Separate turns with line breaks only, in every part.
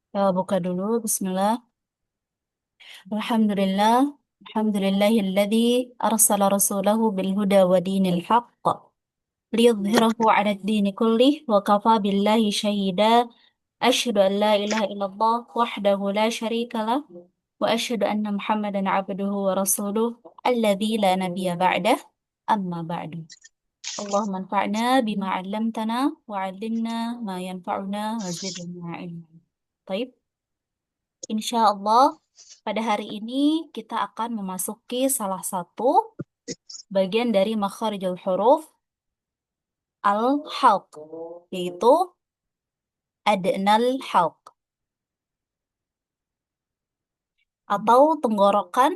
Buka dulu, bismillah. Alhamdulillah. Alhamdulillahilladzi arsala rasulahu bil huda wa dinil haqq liyudhhirahu 'ala ad-dini kullih wa kafa billahi syahida. Asyhadu an la ilaha illallah wahdahu la syarika lah wa asyhadu anna Muhammadan 'abduhu wa rasuluh alladzi la nabiyya ba'dah. Amma ba'du. Allahumma anfa'na bima 'allamtana wa 'allimna ma yanfa'una wa zidna ilma. Baik. Insya Allah, pada hari ini kita akan memasuki salah satu bagian dari makharijul huruf al-halq, yaitu adnal halq, atau tenggorokan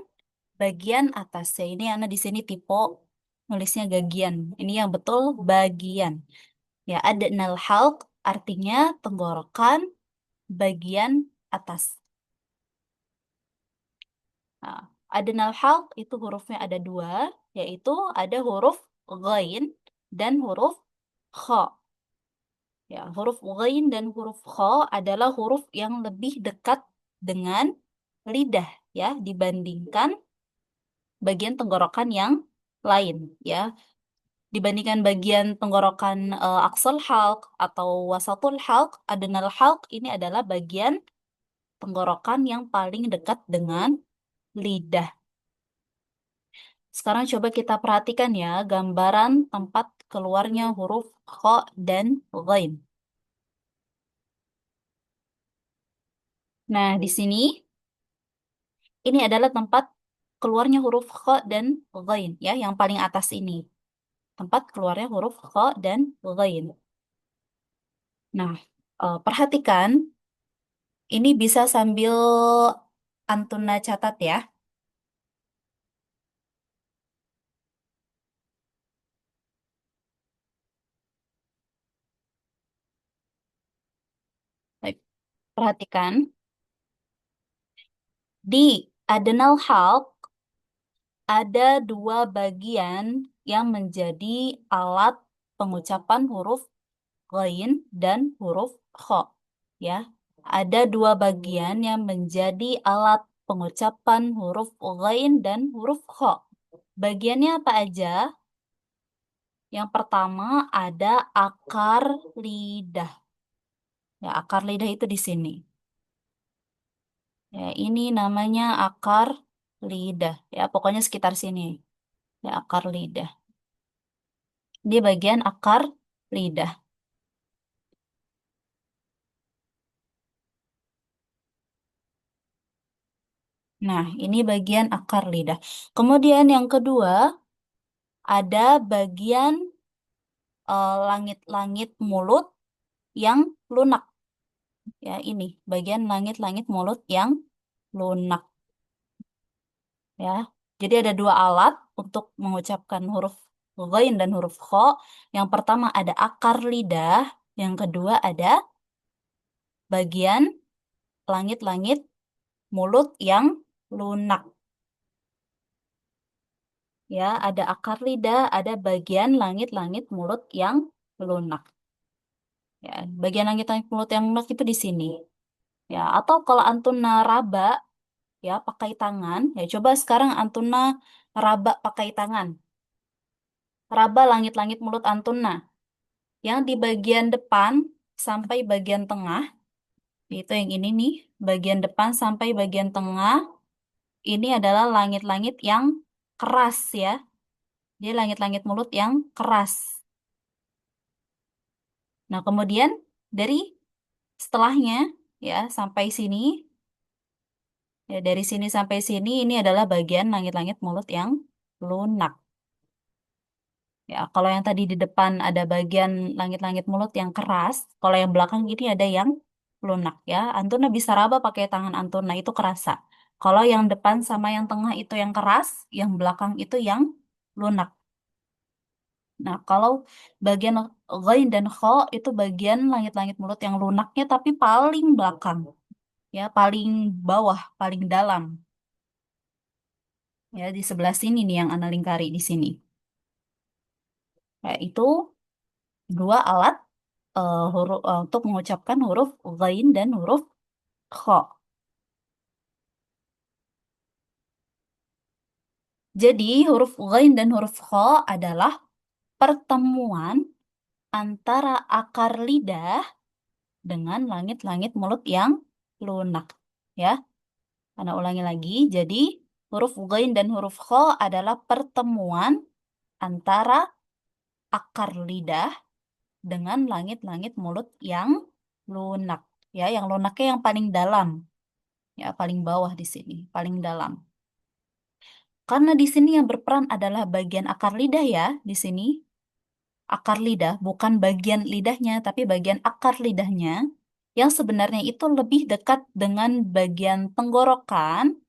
bagian atas. Ya, ini Ana di sini tipe nulisnya gagian. Ini yang betul bagian. Ya, adnal halq artinya tenggorokan bagian atas. Nah, adnal halq itu hurufnya ada dua, yaitu ada huruf ghain dan huruf kha. Ya, huruf ghain dan huruf kha adalah huruf yang lebih dekat dengan lidah ya dibandingkan bagian tenggorokan yang lain ya. Dibandingkan bagian tenggorokan aqsal halq atau wasatul halq, adnal halq ini adalah bagian tenggorokan yang paling dekat dengan lidah. Sekarang coba kita perhatikan ya gambaran tempat keluarnya huruf kha dan ghain. Nah, di sini ini adalah tempat keluarnya huruf kha dan ghain ya, yang paling atas ini. Tempat keluarnya huruf kha dan ghain. Nah, perhatikan ini bisa sambil Antuna catat ya. Baik, perhatikan di Adnal Halq ada dua bagian yang menjadi alat pengucapan huruf ghain dan huruf kha ya. Ada dua bagian yang menjadi alat pengucapan huruf ghain dan huruf kha. Bagiannya apa aja? Yang pertama ada akar lidah. Ya, akar lidah itu di sini. Ya, ini namanya akar lidah. Ya, pokoknya sekitar sini. Ya, akar lidah. Di bagian akar lidah. Nah, ini bagian akar lidah. Kemudian yang kedua, ada bagian langit-langit mulut yang lunak. Ya, ini bagian langit-langit mulut yang lunak. Ya, jadi ada dua alat untuk mengucapkan huruf ghain dan huruf kha. Yang pertama ada akar lidah, yang kedua ada bagian langit-langit mulut yang lunak. Ya, ada akar lidah, ada bagian langit-langit mulut yang lunak. Ya, bagian langit-langit mulut yang lunak itu di sini. Ya, atau kalau antuna raba ya pakai tangan, ya coba sekarang antuna raba pakai tangan. Raba langit-langit mulut antuna. Yang di bagian depan sampai bagian tengah, itu yang ini nih, bagian depan sampai bagian tengah, ini adalah langit-langit yang keras ya. Dia langit-langit mulut yang keras. Nah, kemudian dari setelahnya ya sampai sini, ya dari sini sampai sini ini adalah bagian langit-langit mulut yang lunak. Ya, kalau yang tadi di depan ada bagian langit-langit mulut yang keras, kalau yang belakang ini ada yang lunak ya. Antuna bisa raba pakai tangan Antuna itu kerasa. Kalau yang depan sama yang tengah itu yang keras, yang belakang itu yang lunak. Nah, kalau bagian ghain dan kha itu bagian langit-langit mulut yang lunaknya tapi paling belakang, ya, paling bawah, paling dalam. Ya, di sebelah sini nih yang ana lingkari di sini. Ya, itu dua alat untuk mengucapkan huruf ghain dan huruf kho. Jadi huruf ghain dan huruf kho adalah pertemuan antara akar lidah dengan langit-langit mulut yang lunak. Ya, karena ulangi lagi. Jadi huruf ghain dan huruf kho adalah pertemuan antara akar lidah dengan langit-langit mulut yang lunak. Ya, yang lunaknya yang paling dalam. Ya, paling bawah di sini, paling dalam. Karena di sini yang berperan adalah bagian akar lidah ya, di sini. Akar lidah, bukan bagian lidahnya, tapi bagian akar lidahnya, yang sebenarnya itu lebih dekat dengan bagian tenggorokan,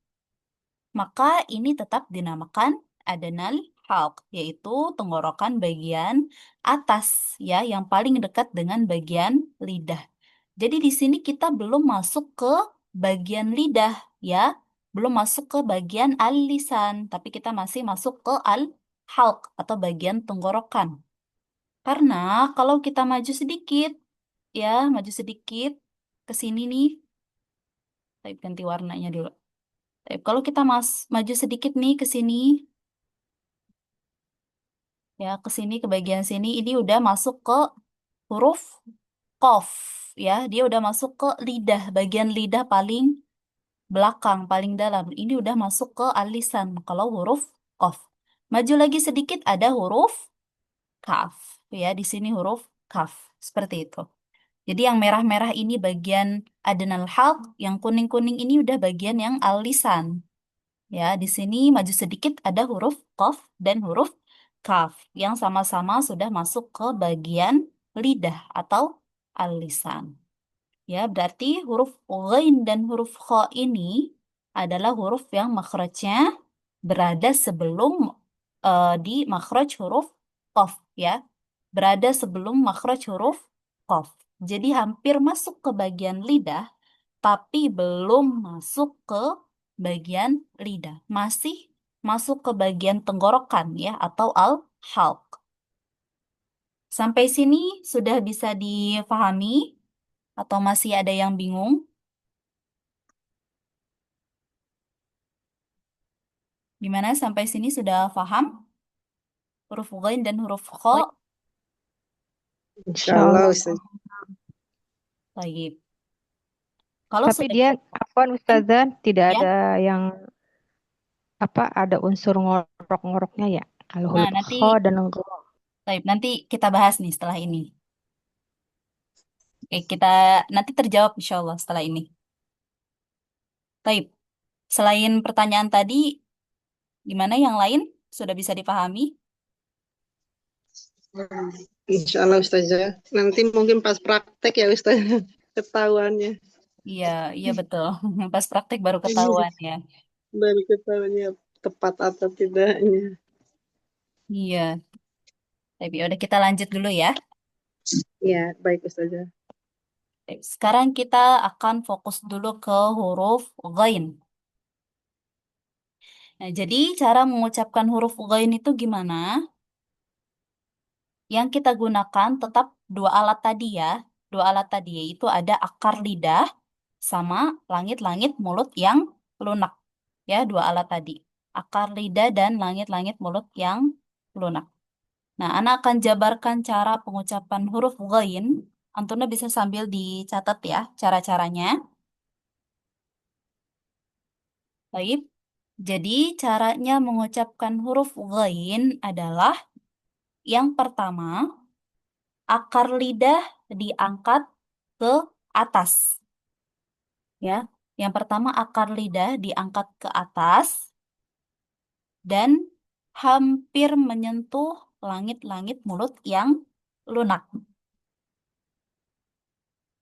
maka ini tetap dinamakan adenal halq, yaitu tenggorokan bagian atas, ya, yang paling dekat dengan bagian lidah. Jadi di sini kita belum masuk ke bagian lidah, ya, belum masuk ke bagian al-lisan, tapi kita masih masuk ke al-halq atau bagian tenggorokan. Karena kalau kita maju sedikit, ya, maju sedikit ke sini nih, tapi ganti warnanya dulu. Tapi kalau kita maju sedikit nih ke sini, ya, ke sini ke bagian sini, ini udah masuk ke huruf qaf, ya, dia udah masuk ke lidah, bagian lidah paling belakang, paling dalam. Ini udah masuk ke alisan kalau huruf qaf. Maju lagi sedikit ada huruf kaf. Ya, di sini huruf kaf. Seperti itu. Jadi yang merah-merah ini bagian adnal halq, yang kuning-kuning ini udah bagian yang alisan. Ya, di sini maju sedikit ada huruf qaf dan huruf kaf yang sama-sama sudah masuk ke bagian lidah atau alisan. Ya, berarti huruf ghain dan huruf kha ini adalah huruf yang makhrajnya berada sebelum di makhraj huruf qaf, ya. Berada sebelum makhraj huruf qaf. Jadi hampir masuk ke bagian lidah, tapi belum masuk ke bagian lidah. Masih masuk ke bagian tenggorokan, ya, atau al-halq. Sampai sini sudah bisa difahami atau masih ada yang bingung? Gimana sampai sini sudah paham huruf ghain dan huruf kha?
Oh,
Insya
insya
Allah
Allah.
Ustaz.
Baik. Kalau
Tapi
sudah
dia,
bisa
afwan Ustazah, tidak
ya.
ada yang ada unsur ngorok-ngoroknya ya. Kalau
Nah,
huruf
nanti
kho dan gho.
baik, nanti kita bahas nih setelah ini. Oke, kita nanti terjawab insya Allah setelah ini. Baik. Selain pertanyaan tadi, gimana yang lain? Sudah bisa dipahami?
Insya Allah Ustazah. Nanti mungkin pas praktek ya Ustazah ketahuannya.
Iya, iya betul. Pas praktek baru ketahuan ya.
Baru ketahuannya tepat atau tidaknya.
Iya. Tapi udah kita lanjut dulu ya.
Ya, baik Ustazah.
Baik, sekarang kita akan fokus dulu ke huruf ghain. Nah, jadi cara mengucapkan huruf ghain itu gimana? Yang kita gunakan tetap dua alat tadi ya. Dua alat tadi yaitu ada akar lidah sama langit-langit mulut yang lunak. Ya, dua alat tadi. Akar lidah dan langit-langit mulut yang lunak. Nah, Ana akan jabarkan cara pengucapan huruf ghain. Antuna bisa sambil dicatat ya cara-caranya. Baik. Jadi, caranya mengucapkan huruf ghain adalah yang pertama, akar lidah diangkat ke atas. Ya, yang pertama akar lidah diangkat ke atas dan hampir menyentuh langit-langit mulut yang lunak.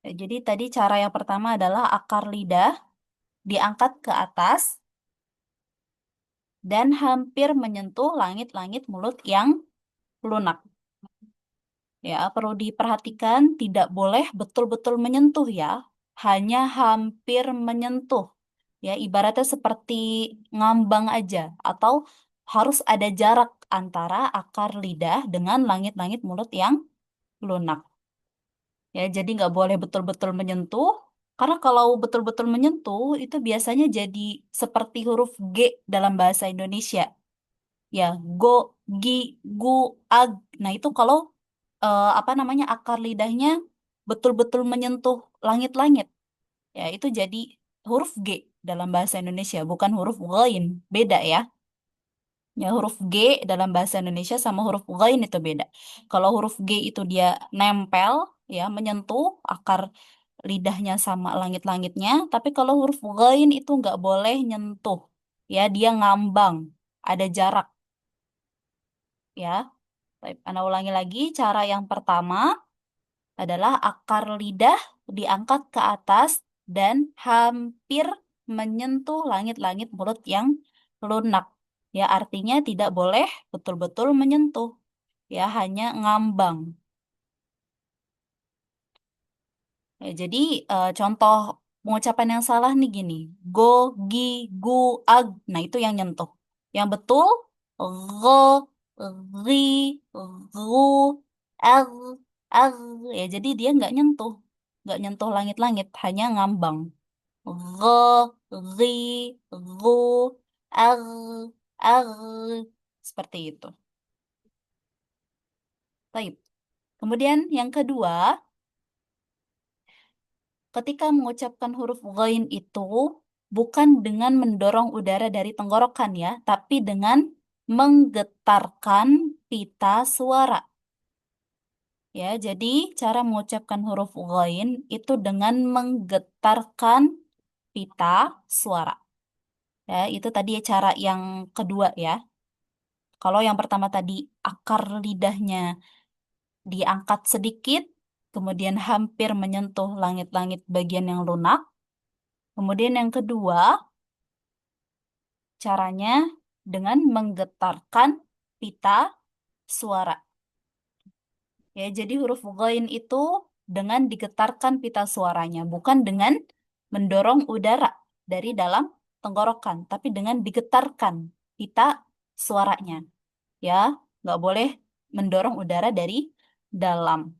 Ya, jadi tadi cara yang pertama adalah akar lidah diangkat ke atas dan hampir menyentuh langit-langit mulut yang lunak. Ya, perlu diperhatikan tidak boleh betul-betul menyentuh ya, hanya hampir menyentuh. Ya, ibaratnya seperti ngambang aja atau harus ada jarak antara akar lidah dengan langit-langit mulut yang lunak. Ya, jadi nggak boleh betul-betul menyentuh. Karena kalau betul-betul menyentuh, itu biasanya jadi seperti huruf G dalam bahasa Indonesia. Ya, go, gi, gu, ag. Nah, itu kalau apa namanya akar lidahnya betul-betul menyentuh langit-langit. Ya, itu jadi huruf G dalam bahasa Indonesia, bukan huruf ghain. Beda ya. Ya, huruf G dalam bahasa Indonesia sama huruf ghain itu beda. Kalau huruf G itu dia nempel, ya, menyentuh akar lidahnya sama langit-langitnya. Tapi kalau huruf ghain itu nggak boleh nyentuh. Ya, dia ngambang. Ada jarak, ya. Baik, Ana ulangi lagi. Cara yang pertama adalah akar lidah diangkat ke atas dan hampir menyentuh langit-langit mulut yang lunak. Ya, artinya tidak boleh betul-betul menyentuh. Ya, hanya ngambang. Ya, jadi contoh pengucapan yang salah nih gini. Go, gi, gu, ag. Nah, itu yang nyentuh. Yang betul, go, ri, gu, ag, ag. Ya, jadi dia nggak nyentuh. Nggak nyentuh langit-langit, hanya ngambang. Go, ri, gu, ag, ag. Seperti itu. Baik. Kemudian yang kedua, ketika mengucapkan huruf ghain itu bukan dengan mendorong udara dari tenggorokan ya, tapi dengan menggetarkan pita suara. Ya, jadi cara mengucapkan huruf ghain itu dengan menggetarkan pita suara. Ya, itu tadi cara yang kedua ya. Kalau yang pertama tadi akar lidahnya diangkat sedikit, kemudian hampir menyentuh langit-langit bagian yang lunak. Kemudian yang kedua, caranya dengan menggetarkan pita suara. Ya, jadi huruf ghain itu dengan digetarkan pita suaranya, bukan dengan mendorong udara dari dalam tenggorokan, tapi dengan digetarkan pita suaranya. Ya, nggak boleh mendorong udara dari dalam.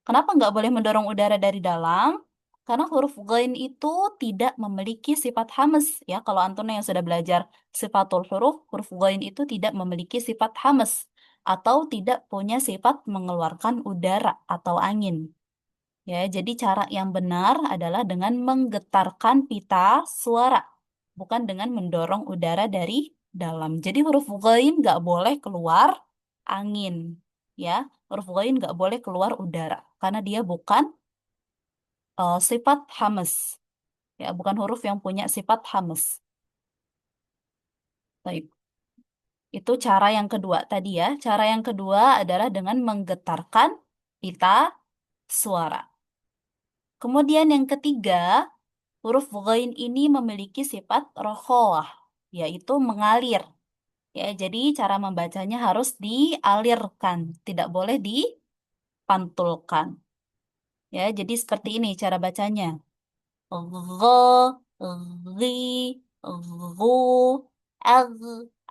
Kenapa nggak boleh mendorong udara dari dalam? Karena huruf ghain itu tidak memiliki sifat hames. Ya, kalau Antuna yang sudah belajar sifatul huruf, huruf ghain itu tidak memiliki sifat hames atau tidak punya sifat mengeluarkan udara atau angin. Ya, jadi cara yang benar adalah dengan menggetarkan pita suara, bukan dengan mendorong udara dari dalam. Jadi huruf ghain nggak boleh keluar angin. Ya, huruf ghain nggak boleh keluar udara karena dia bukan sifat hames. Ya, bukan huruf yang punya sifat hames. Baik, itu cara yang kedua tadi ya. Cara yang kedua adalah dengan menggetarkan pita suara. Kemudian yang ketiga, huruf ghain ini memiliki sifat rokhawah, yaitu mengalir. Ya, jadi cara membacanya harus dialirkan, tidak boleh dipantulkan. Ya, jadi seperti ini cara bacanya. Gho, ghi, gu, ag,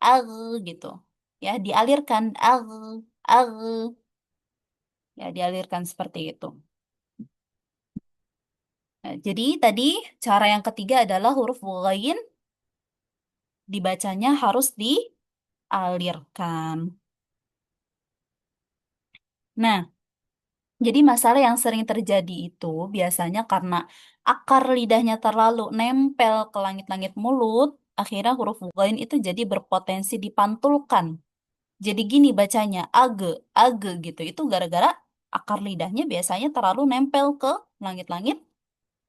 ag gitu. Ya, dialirkan ag, ya dialirkan seperti itu. Nah, jadi tadi cara yang ketiga adalah huruf ghain dibacanya harus dialirkan. Nah, jadi masalah yang sering terjadi itu biasanya karena akar lidahnya terlalu nempel ke langit-langit mulut, akhirnya huruf ghain itu jadi berpotensi dipantulkan. Jadi gini bacanya, age gitu. Itu gara-gara akar lidahnya biasanya terlalu nempel ke langit-langit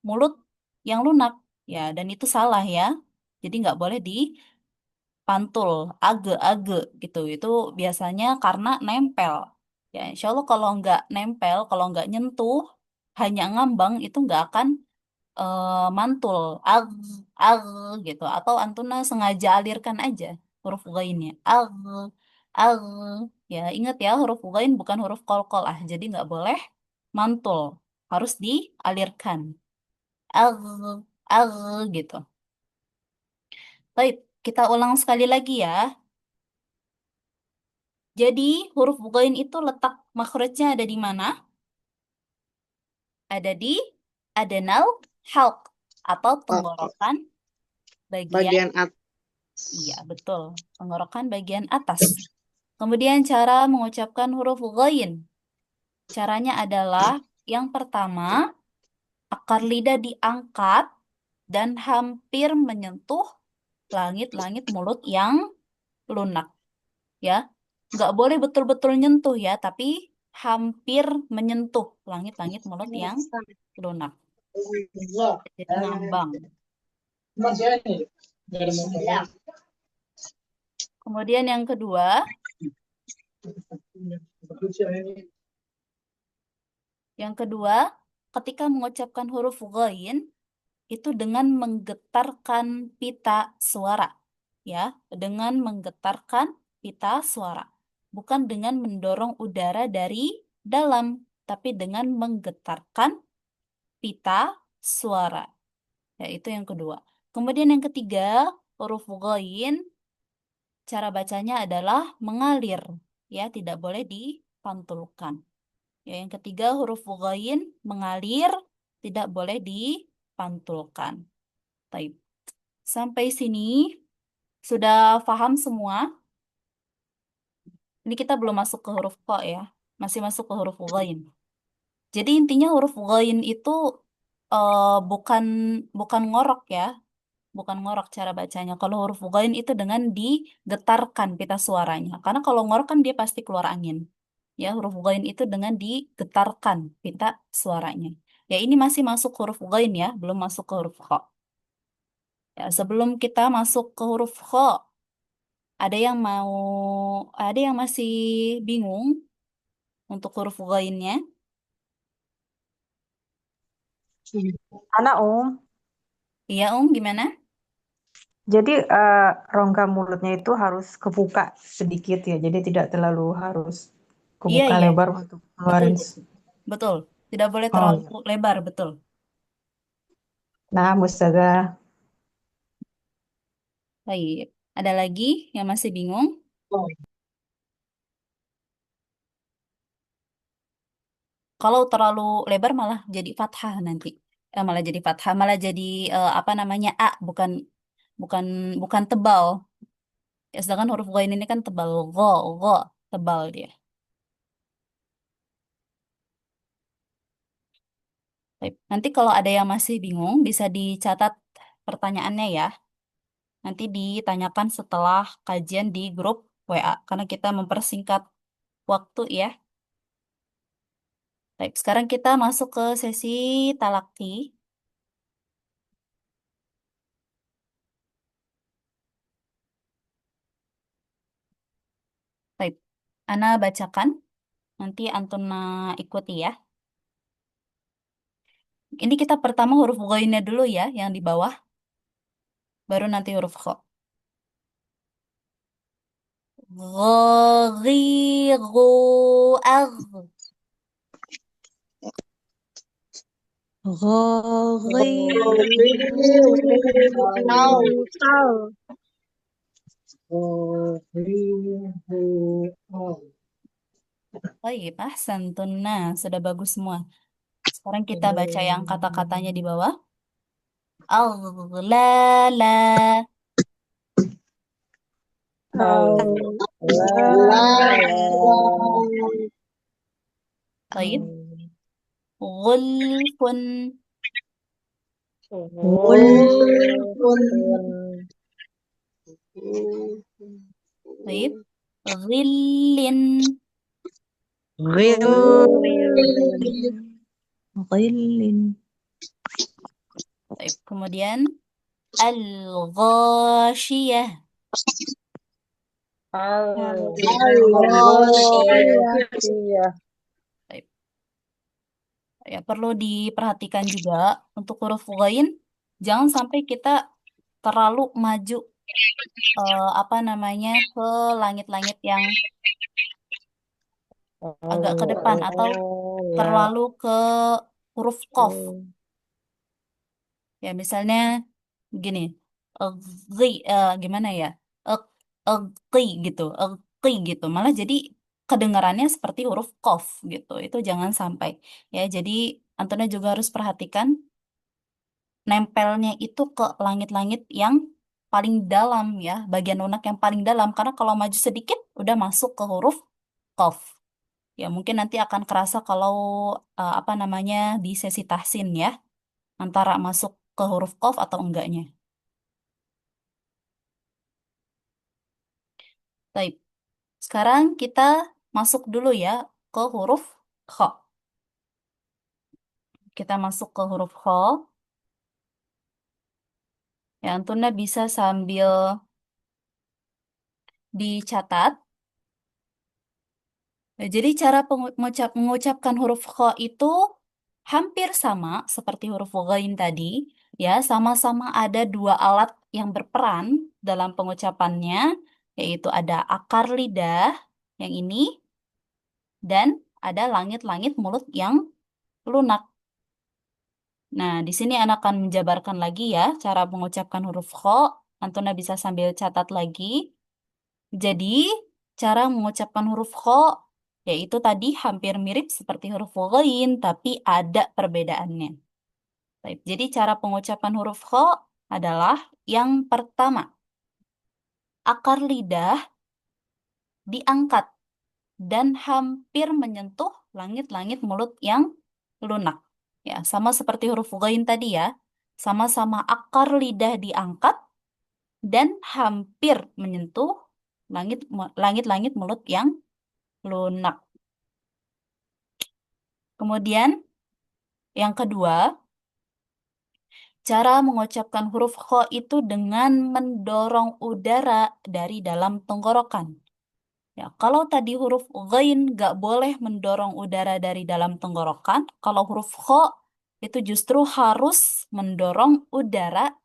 mulut yang lunak. Ya, dan itu salah ya. Jadi nggak boleh dipantul, age gitu. Itu biasanya karena nempel. Ya, insya Allah kalau nggak nempel, kalau nggak nyentuh, hanya ngambang itu nggak akan mantul, ag gitu. Atau Antuna sengaja alirkan aja huruf ghainnya, ag. Ya, ingat ya huruf ghain bukan huruf qalqalah, jadi nggak boleh mantul, harus dialirkan, ag, ag gitu. Baik, kita ulang sekali lagi ya. Jadi huruf ghain itu letak makhrajnya ada di mana? Ada di adenal halq atau
Oke.
tenggorokan bagian,
Bagian atas.
iya betul, tenggorokan bagian atas. Kemudian cara mengucapkan huruf ghain. Caranya adalah yang pertama, akar lidah diangkat dan hampir menyentuh langit-langit mulut yang lunak. Ya, nggak boleh betul-betul nyentuh ya, tapi hampir menyentuh langit-langit mulut yang lunak. Jadi ngambang. Kemudian yang kedua, ketika mengucapkan huruf ghain itu dengan menggetarkan pita suara, ya, dengan menggetarkan pita suara, bukan dengan mendorong udara dari dalam, tapi dengan menggetarkan pita suara. Ya, itu yang kedua. Kemudian yang ketiga, huruf ghain cara bacanya adalah mengalir, ya, tidak boleh dipantulkan. Ya, yang ketiga huruf ghain mengalir, tidak boleh dipantulkan. Baik. Sampai sini sudah paham semua? Ini kita belum masuk ke huruf ko ya, masih masuk ke huruf ghain. Jadi intinya huruf ghain itu bukan bukan ngorok ya, bukan ngorok cara bacanya. Kalau huruf ghain itu dengan digetarkan pita suaranya. Karena kalau ngorok kan dia pasti keluar angin. Ya, huruf ghain itu dengan digetarkan pita suaranya. Ya, ini masih masuk huruf ghain ya, belum masuk ke huruf kha. Ya, sebelum kita masuk ke huruf kha, ada yang mau ada yang masih bingung untuk huruf ghainnya?
Anak
Iya, gimana?
jadi rongga mulutnya itu harus kebuka sedikit ya, jadi tidak terlalu harus
Iya,
kebuka
iya,
lebar untuk
betul,
keluarin.
betul. Betul. Tidak boleh
Oh
terlalu
iya.
lebar, betul.
Nah, Mustaga.
Baik. Ada lagi yang masih bingung? Kalau terlalu lebar malah jadi fathah nanti. Malah jadi fathah, malah jadi apa namanya a, bukan bukan bukan tebal. Ya, sedangkan huruf ghain ini kan tebal, go, tebal dia. Baik. Nanti kalau ada yang masih bingung bisa dicatat pertanyaannya ya. Nanti ditanyakan setelah kajian di grup WA karena kita mempersingkat waktu ya. Baik, sekarang kita masuk ke sesi talaki. Baik, Ana bacakan. Nanti Antuna ikuti ya. Ini kita pertama huruf ghainnya dulu ya, yang di bawah. Baru nanti huruf kho. Ghagiru ag. Baik, santuna. Sudah bagus semua. Sekarang kita baca yang kata-katanya di bawah. Aghlala. Baik. Gulfun. Baik. Ghillin.
Ghillin.
Baik. Kemudian al-ghashiyah. Baik. Ya, perlu diperhatikan juga untuk huruf ghain, jangan sampai kita terlalu maju apa namanya ke langit-langit yang agak ke depan atau terlalu ke huruf qaf. Ya, misalnya gini, ghi, gimana ya? Eh, Qi gitu, qi gitu. Malah jadi kedengarannya seperti huruf qaf gitu. Itu jangan sampai. Ya, jadi Antona juga harus perhatikan nempelnya itu ke langit-langit yang paling dalam ya, bagian lunak yang paling dalam. Karena kalau maju sedikit, udah masuk ke huruf qaf. Ya mungkin nanti akan kerasa kalau apa namanya di sesi tahsin ya, antara masuk ke huruf qaf atau enggaknya. Baik, sekarang kita masuk dulu ya ke huruf kha. Kita masuk ke huruf kha. Ya, Antuna bisa sambil dicatat. Nah, jadi cara mengucapkan huruf kha itu hampir sama seperti huruf ghain tadi. Ya, sama-sama ada dua alat yang berperan dalam pengucapannya, yaitu ada akar lidah yang ini dan ada langit-langit mulut yang lunak. Nah, di sini anak akan menjabarkan lagi ya cara mengucapkan huruf kha. Antuna bisa sambil catat lagi. Jadi, cara mengucapkan huruf kha yaitu tadi hampir mirip seperti huruf ghain, tapi ada perbedaannya. Baik, jadi cara pengucapan huruf kha adalah yang pertama, akar lidah diangkat dan hampir menyentuh langit-langit mulut yang lunak. Ya, sama seperti huruf ghain tadi ya. Sama-sama akar lidah diangkat dan hampir menyentuh langit-langit mulut yang lunak. Kemudian yang kedua, cara mengucapkan huruf kha itu dengan mendorong udara dari dalam tenggorokan. Ya, kalau tadi huruf ghain nggak boleh mendorong udara dari dalam tenggorokan, kalau huruf kha itu justru harus mendorong udara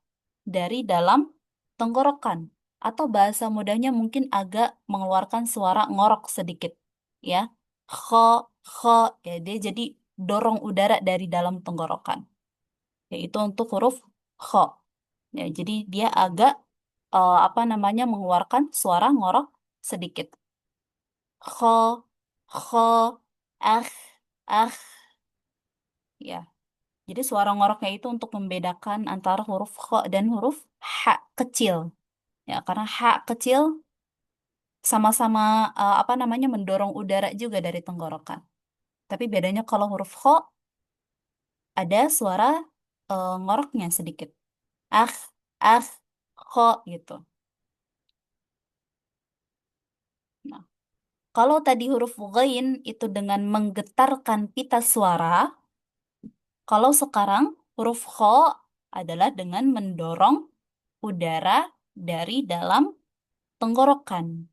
dari dalam tenggorokan. Atau bahasa mudahnya mungkin agak mengeluarkan suara ngorok sedikit. Ya, kha, kha, ya dia jadi dorong udara dari dalam tenggorokan. Yaitu untuk huruf kha. Ya, jadi dia agak apa namanya mengeluarkan suara ngorok sedikit. Kho, kho, ah, ah, ya. Jadi suara ngoroknya itu untuk membedakan antara huruf kho dan huruf ha kecil. Ya, karena ha kecil sama-sama apa namanya mendorong udara juga dari tenggorokan. Tapi bedanya kalau huruf kho ada suara ngoroknya sedikit. Ah, ah, kho gitu. Nah, kalau tadi huruf ghain itu dengan menggetarkan pita suara, kalau sekarang huruf kho adalah dengan mendorong udara dari dalam tenggorokan,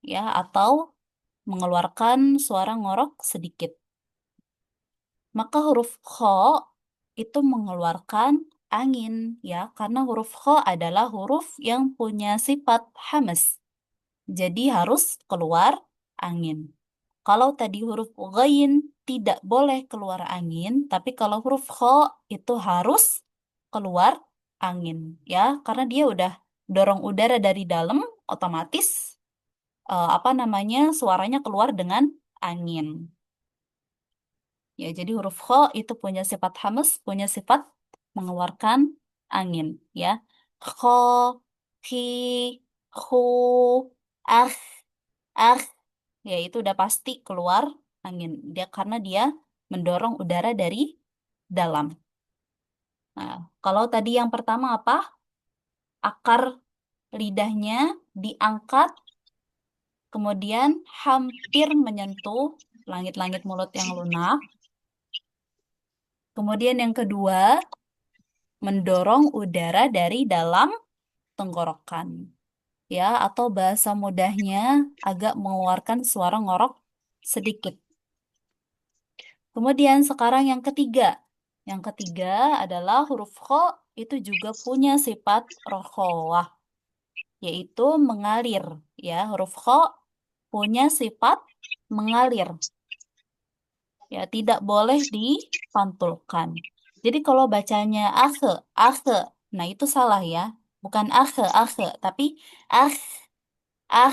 ya, atau mengeluarkan suara ngorok sedikit. Maka huruf kho itu mengeluarkan angin, ya, karena huruf kho adalah huruf yang punya sifat hamas. Jadi harus keluar angin. Kalau tadi huruf ghain tidak boleh keluar angin, tapi kalau huruf kho itu harus keluar angin, ya, karena dia udah dorong udara dari dalam, otomatis apa namanya suaranya keluar dengan angin. Ya, jadi huruf kho itu punya sifat hamas, punya sifat mengeluarkan angin, ya. Kho, khi, khu, ah, ah, ya itu udah pasti keluar angin dia karena dia mendorong udara dari dalam. Nah, kalau tadi yang pertama apa? Akar lidahnya diangkat, kemudian hampir menyentuh langit-langit mulut yang lunak. Kemudian yang kedua, mendorong udara dari dalam tenggorokan. Ya, atau bahasa mudahnya agak mengeluarkan suara ngorok sedikit. Kemudian sekarang yang ketiga. Yang ketiga adalah huruf kho itu juga punya sifat rokhawah, yaitu mengalir. Ya, huruf kho punya sifat mengalir. Ya, tidak boleh dipantulkan. Jadi kalau bacanya akhe, nah itu salah ya. Bukan akhe, tapi ah, ah,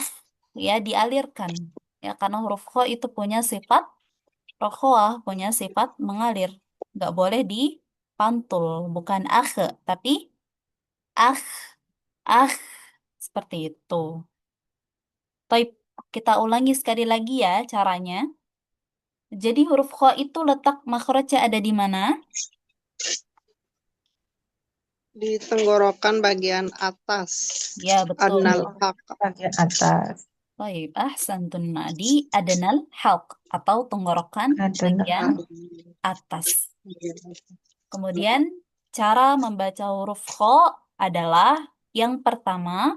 ya dialirkan. Ya, karena huruf kho itu punya sifat rokhawah, punya sifat mengalir. Nggak boleh dipantulkan. pantul, bukan tapi akh, akh, seperti itu. Baik, kita ulangi sekali lagi ya caranya. Jadi huruf kho itu letak makhrajnya ada di mana?
Di tenggorokan bagian atas.
Ya, betul.
Adnal haq.
Bagian atas.
Baik, ahsantun di adnal halq atau tenggorokan
Adnal
bagian atas. Kemudian cara membaca huruf kho adalah yang pertama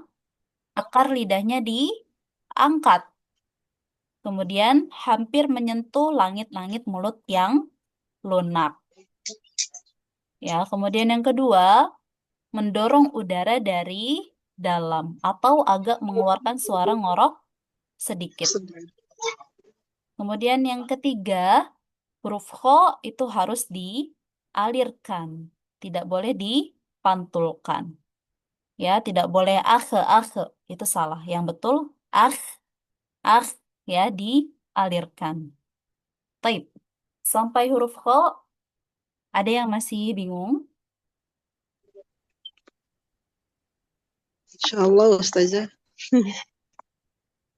akar lidahnya diangkat. Kemudian hampir menyentuh langit-langit mulut yang lunak. Ya, kemudian yang kedua mendorong udara dari dalam atau agak mengeluarkan suara ngorok sedikit. Kemudian yang ketiga, huruf kho itu harus dialirkan, tidak boleh dipantulkan. Ya, tidak boleh itu salah. Yang betul akh, ya dialirkan. Taib. Sampai huruf kho, ada yang masih bingung?
Insyaallah Ustazah.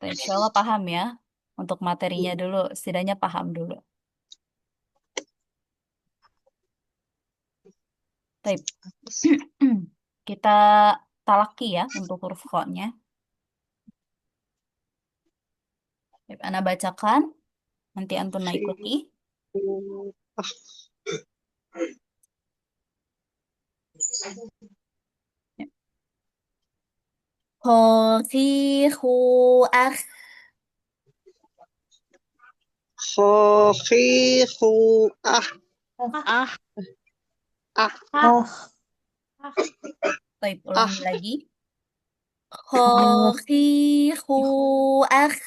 Taib, insya Allah paham ya. Untuk materinya dulu, setidaknya paham dulu. Taib. Kita talaki ya untuk huruf kho-nya. Baik, Ana bacakan, nanti Antuna ikuti. Ho, fi, hu, akh.
Kho, khi, khu, ah. Ah. Ah.
Taib, ulangi lagi. Ho,
Oh,
fi, hu, akh.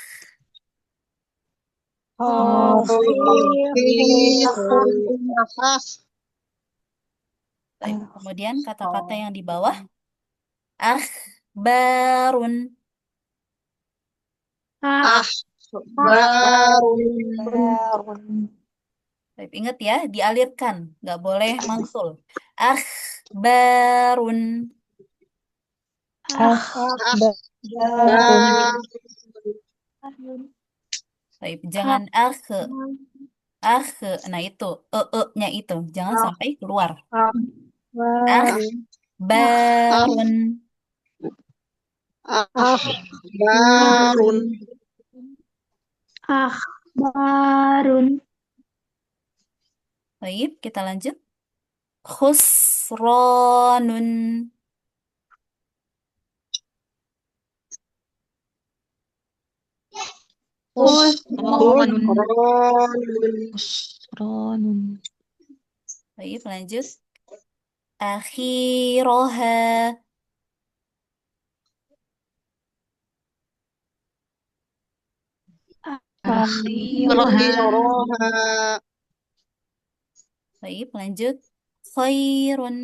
oh,
Khi, khu, ah.
Taib. Kemudian kata-kata yang di bawah. Akhbarun.
Ah. Baru.
Baik, ingat ya, dialirkan, nggak boleh mantul. Akhbarun.
Ah. Baru.
Baik, jangan nah itu, nya itu, jangan sampai keluar. Akhbarun.
Akhbarun.
Baik, kita lanjut. Khusronun.
Khusranun.
Baik, lanjut. Akhiroha.
Akhiraha.
Akhiraha.
Baik, lanjut. Khairun.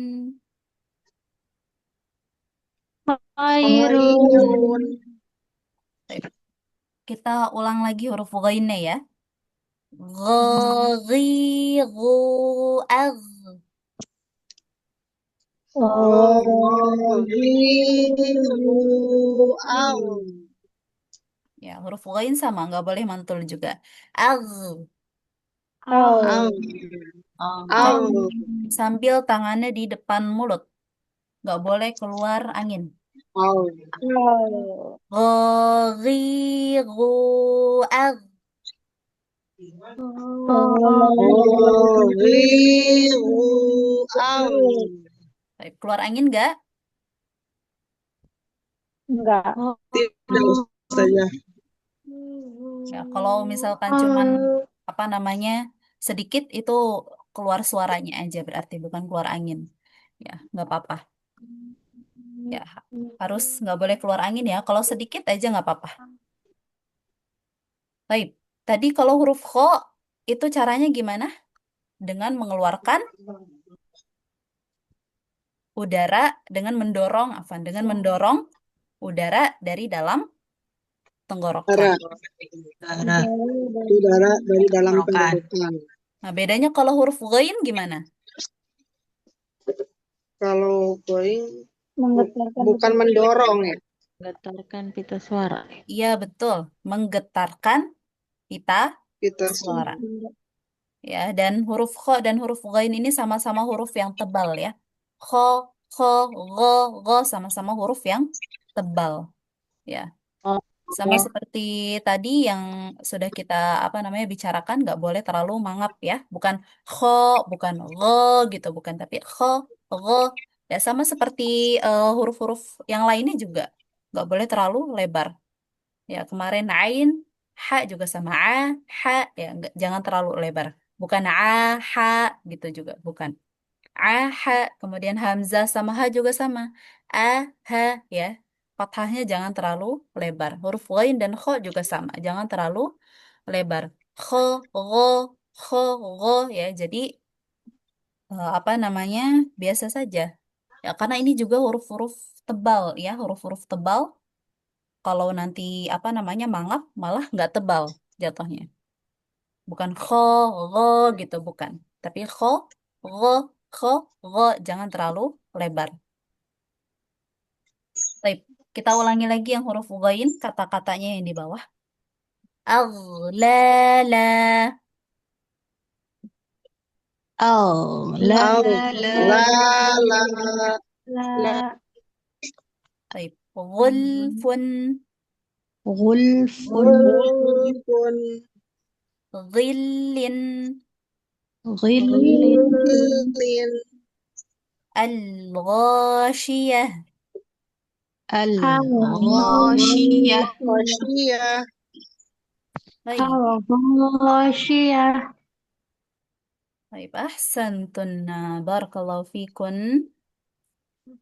Khairun.
Baik. Kita ulang lagi huruf ghainnya ya. Ghiru agh.
Ghiru au.
Ya, huruf ghain sama, nggak boleh mantul juga. Agh.
Au. Au.
Sambil tangannya di depan mulut. Nggak boleh keluar angin.
Au.
Ghiru agh.
Ghiru au.
Baik, keluar angin nggak?
Tidak Ustazah.
Ya, kalau misalkan cuman apa namanya sedikit itu keluar suaranya aja berarti bukan keluar angin. Ya, nggak apa-apa. Ya, harus nggak boleh keluar angin ya. Kalau sedikit aja nggak apa-apa. Baik, tadi kalau huruf kho itu caranya gimana? Dengan mengeluarkan udara dengan mendorong, dengan mendorong udara dari dalam tenggorokan.
Udara dari dalam tenggorokan.
Nah, bedanya kalau huruf ghain gimana?
Kalau going
Menggetarkan
bukan
pita
mendorong ya,
Menggetarkan pita suara.
Iya, betul. Menggetarkan pita
kita
suara.
Suara.
Ya, dan huruf kho dan huruf ghain ini sama-sama huruf yang tebal ya. Kho, kho, gho sama-sama huruf yang tebal ya.
Oh,
Sama seperti tadi yang sudah kita apa namanya bicarakan, nggak boleh terlalu mangap ya. Bukan kho, bukan gho gitu, bukan, tapi kho, gho. Ya sama seperti huruf-huruf yang lainnya juga nggak boleh terlalu lebar. Ya kemarin ain, ha juga sama ha, ya nggak, jangan terlalu lebar. Bukan ha gitu juga, bukan. Ha, kemudian hamzah sama ha juga sama. Ha, ya. Fathahnya jangan terlalu lebar. Huruf ghain dan kho juga sama, jangan terlalu lebar. Kho, gho, kho, gho, ya. Jadi apa namanya? Biasa saja. Ya, karena ini juga huruf-huruf tebal ya, huruf-huruf tebal. Kalau nanti apa namanya mangap malah nggak tebal jatuhnya. Bukan kho, gho gitu, bukan. Tapi kho, gho, kho, gho, jangan terlalu lebar. Baik, kita ulangi lagi yang huruf ghain, kata-katanya yang di bawah. Aghlala,
oh, la,
au
la,
la la la
la,
baik. Gulfun,
gulfun,
walaupun
ghillin,
ghillin,
lilin
al-ghashiyah.
al-ghashiyah,
khosiyah
Baik,
al-ghashiyah.
baik. Ahsantun, barakallahu fikun.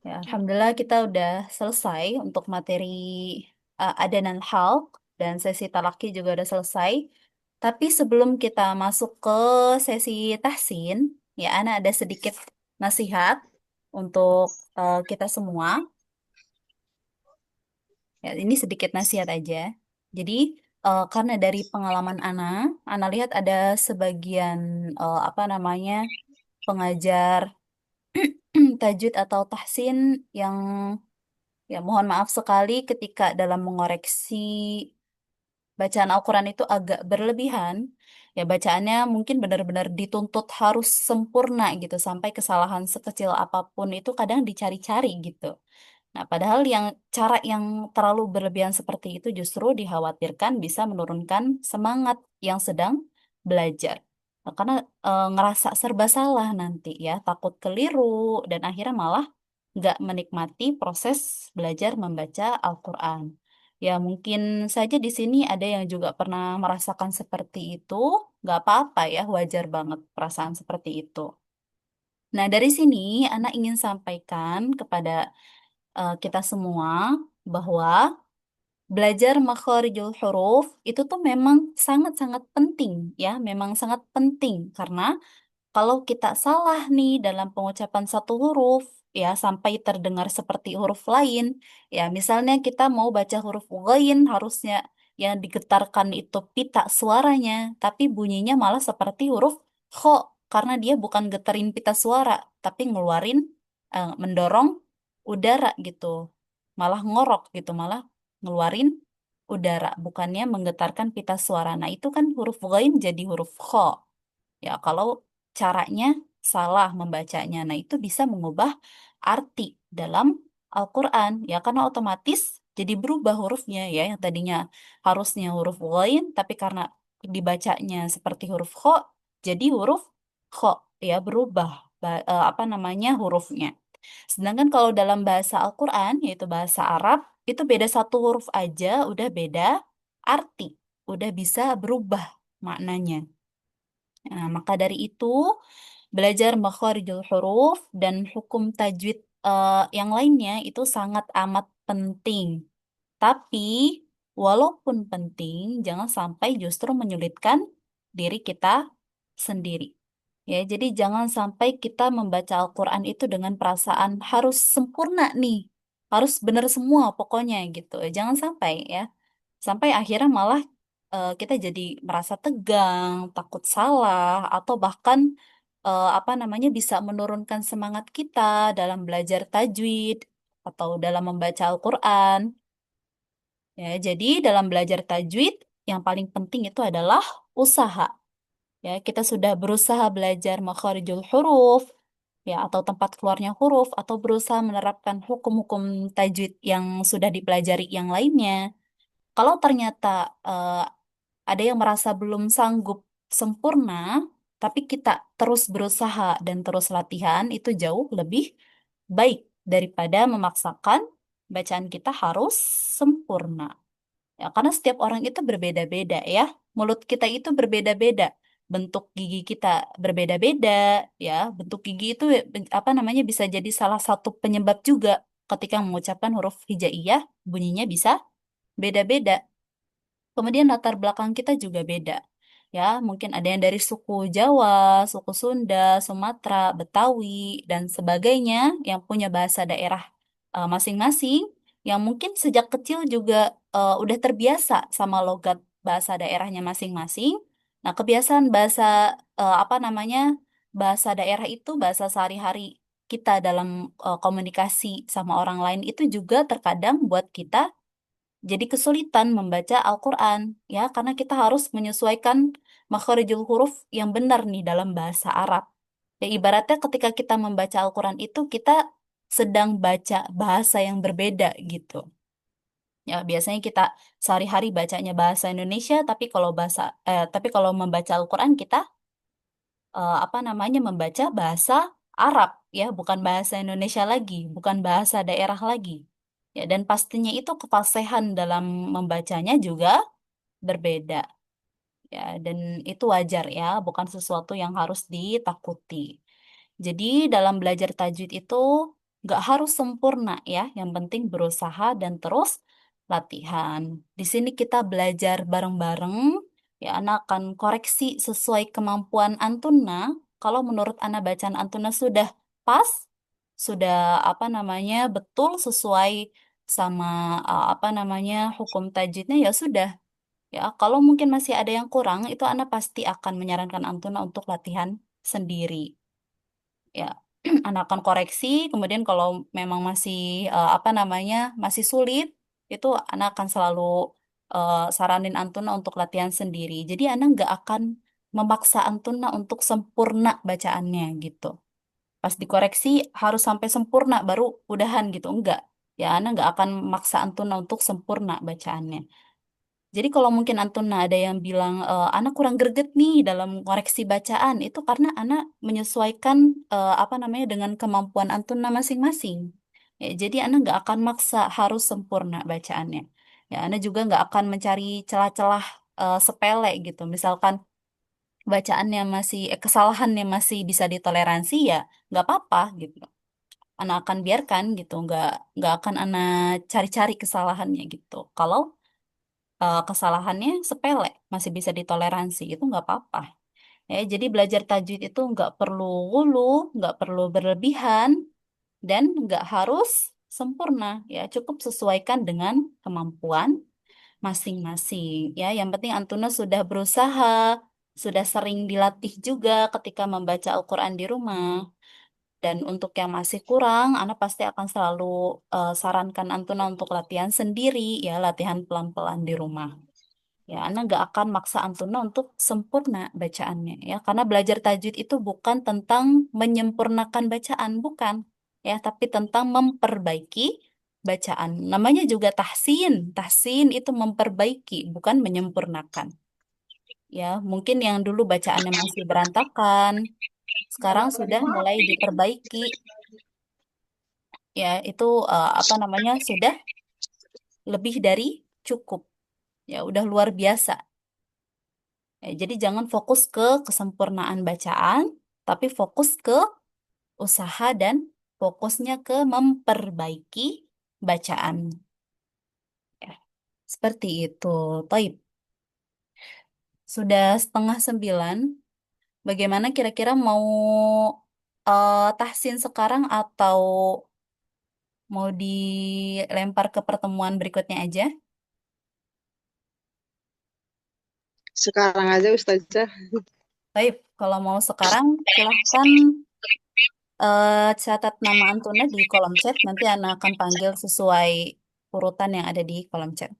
Ya, alhamdulillah kita udah selesai untuk materi Adanan Halq dan sesi talaki juga udah selesai. Tapi sebelum kita masuk ke sesi tahsin, ya Ana ada sedikit nasihat untuk kita semua. Ya, ini sedikit nasihat aja. Jadi karena dari pengalaman Ana lihat ada sebagian apa namanya pengajar tajwid atau tahsin yang ya mohon maaf sekali ketika dalam mengoreksi bacaan Al-Quran itu agak berlebihan. Ya bacaannya mungkin benar-benar dituntut harus sempurna gitu sampai kesalahan sekecil apapun itu kadang dicari-cari gitu. Nah, padahal yang cara yang terlalu berlebihan seperti itu justru dikhawatirkan bisa menurunkan semangat yang sedang belajar. Nah, karena ngerasa serba salah nanti ya, takut keliru dan akhirnya malah nggak menikmati proses belajar membaca Al-Quran. Ya, mungkin saja di sini ada yang juga pernah merasakan seperti itu. Nggak apa-apa ya, wajar banget perasaan seperti itu. Nah, dari sini anak ingin sampaikan kepada kita semua bahwa belajar makharijul huruf itu tuh memang sangat-sangat penting ya, memang sangat penting karena kalau kita salah nih dalam pengucapan satu huruf, ya sampai terdengar seperti huruf lain, ya misalnya kita mau baca huruf ghain harusnya yang digetarkan itu pita suaranya, tapi bunyinya malah seperti huruf kho karena dia bukan getarin pita suara, tapi ngeluarin, mendorong udara gitu, malah ngorok gitu, malah ngeluarin udara, bukannya menggetarkan pita suara. Nah itu kan huruf ghain jadi huruf kho. Ya, kalau caranya salah membacanya, nah itu bisa mengubah arti dalam Al-Quran, ya karena otomatis jadi berubah hurufnya ya, yang tadinya harusnya huruf ghain, tapi karena dibacanya seperti huruf kho, jadi huruf kho, ya berubah apa namanya hurufnya. Sedangkan kalau dalam bahasa Al-Quran, yaitu bahasa Arab, itu beda satu huruf aja, udah beda arti, udah bisa berubah maknanya. Nah, maka dari itu, belajar makharijul huruf dan hukum tajwid yang lainnya itu sangat amat penting. Tapi, walaupun penting, jangan sampai justru menyulitkan diri kita sendiri. Ya, jadi jangan sampai kita membaca Al-Quran itu dengan perasaan harus sempurna nih, harus benar semua pokoknya gitu. Jangan sampai ya, sampai akhirnya malah kita jadi merasa tegang, takut salah, atau bahkan apa namanya bisa menurunkan semangat kita dalam belajar tajwid atau dalam membaca Al-Quran. Ya, jadi dalam belajar tajwid yang paling penting itu adalah usaha. Ya, kita sudah berusaha belajar makharijul huruf, ya, atau tempat keluarnya huruf, atau berusaha menerapkan hukum-hukum tajwid yang sudah dipelajari yang lainnya. Kalau ternyata eh, ada yang merasa belum sanggup sempurna, tapi kita terus berusaha dan terus latihan, itu jauh lebih baik daripada memaksakan bacaan kita harus sempurna. Ya, karena setiap orang itu berbeda-beda ya. Mulut kita itu berbeda-beda. Bentuk gigi kita berbeda-beda ya. Bentuk gigi itu apa namanya bisa jadi salah satu penyebab juga ketika mengucapkan huruf hijaiyah bunyinya bisa beda-beda. Kemudian latar belakang kita juga beda. Ya, mungkin ada yang dari suku Jawa, suku Sunda, Sumatera, Betawi, dan sebagainya yang punya bahasa daerah masing-masing, yang mungkin sejak kecil juga udah terbiasa sama logat bahasa daerahnya masing-masing. Nah, kebiasaan bahasa apa namanya bahasa daerah itu bahasa sehari-hari kita dalam komunikasi sama orang lain itu juga terkadang buat kita jadi kesulitan membaca Al-Quran, ya, karena kita harus menyesuaikan makharijul huruf yang benar nih dalam bahasa Arab. Ya, ibaratnya ketika kita membaca Al-Quran itu kita sedang baca bahasa yang berbeda gitu. Ya, biasanya kita sehari-hari bacanya bahasa Indonesia, tapi kalau membaca Al-Quran kita apa namanya membaca bahasa Arab, ya, bukan bahasa Indonesia lagi, bukan bahasa daerah lagi. Ya, dan pastinya itu kefasihan dalam membacanya juga berbeda. Ya, dan itu wajar ya, bukan sesuatu yang harus ditakuti. Jadi dalam belajar tajwid itu nggak harus sempurna ya, yang penting berusaha dan terus latihan. Di sini kita belajar bareng-bareng, ya Ana akan koreksi sesuai kemampuan Antuna. Kalau menurut Ana bacaan Antuna sudah pas, sudah apa namanya betul sesuai sama apa namanya hukum tajwidnya ya sudah. Ya, kalau mungkin masih ada yang kurang, itu Ana pasti akan menyarankan Antuna untuk latihan sendiri. Ya, Ana akan koreksi. Kemudian kalau memang masih apa namanya masih sulit, itu Ana akan selalu saranin Antuna untuk latihan sendiri. Jadi Ana nggak akan memaksa Antuna untuk sempurna bacaannya gitu. Pas dikoreksi harus sampai sempurna baru udahan gitu. Enggak. Ya, Ana nggak akan memaksa Antuna untuk sempurna bacaannya. Jadi kalau mungkin Antuna ada yang bilang, anak kurang greget nih dalam koreksi bacaan, itu karena anak menyesuaikan apa namanya dengan kemampuan Antuna masing-masing. Ya, jadi anak nggak akan maksa harus sempurna bacaannya. Ya, anak juga nggak akan mencari celah-celah sepele gitu. Misalkan bacaannya kesalahannya masih bisa ditoleransi ya nggak apa-apa gitu. Anak akan biarkan gitu, nggak akan anak cari-cari kesalahannya gitu. Kalau kesalahannya sepele, masih bisa ditoleransi, itu nggak apa-apa. Ya, jadi belajar tajwid itu nggak perlu hulu, nggak perlu berlebihan, dan nggak harus sempurna. Ya, cukup sesuaikan dengan kemampuan masing-masing. Ya, yang penting Antuna sudah berusaha, sudah sering dilatih juga ketika membaca Al-Quran di rumah. Dan untuk yang masih kurang, Ana pasti akan selalu sarankan Antuna untuk latihan sendiri, ya, latihan pelan-pelan di rumah. Ya, Ana nggak akan maksa Antuna untuk sempurna bacaannya, ya, karena belajar tajwid itu bukan tentang menyempurnakan bacaan, bukan, ya, tapi tentang memperbaiki bacaan. Namanya juga tahsin, tahsin itu memperbaiki, bukan menyempurnakan. Ya, mungkin yang dulu bacaannya masih berantakan, sekarang sudah mulai diperbaiki, ya, itu apa namanya sudah lebih dari cukup, ya, udah luar biasa. Ya, jadi jangan fokus ke kesempurnaan bacaan, tapi fokus ke usaha dan fokusnya ke memperbaiki bacaan. Ya, seperti itu. Toib, sudah 8:30. Bagaimana kira-kira mau tahsin sekarang atau mau dilempar ke pertemuan berikutnya aja?
Sekarang aja Ustazah.
Baik, kalau mau sekarang silahkan catat nama Antuna di kolom chat. Nanti Ana akan panggil sesuai urutan yang ada di kolom chat.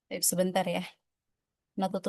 Baik, sebentar ya. Nah, tutup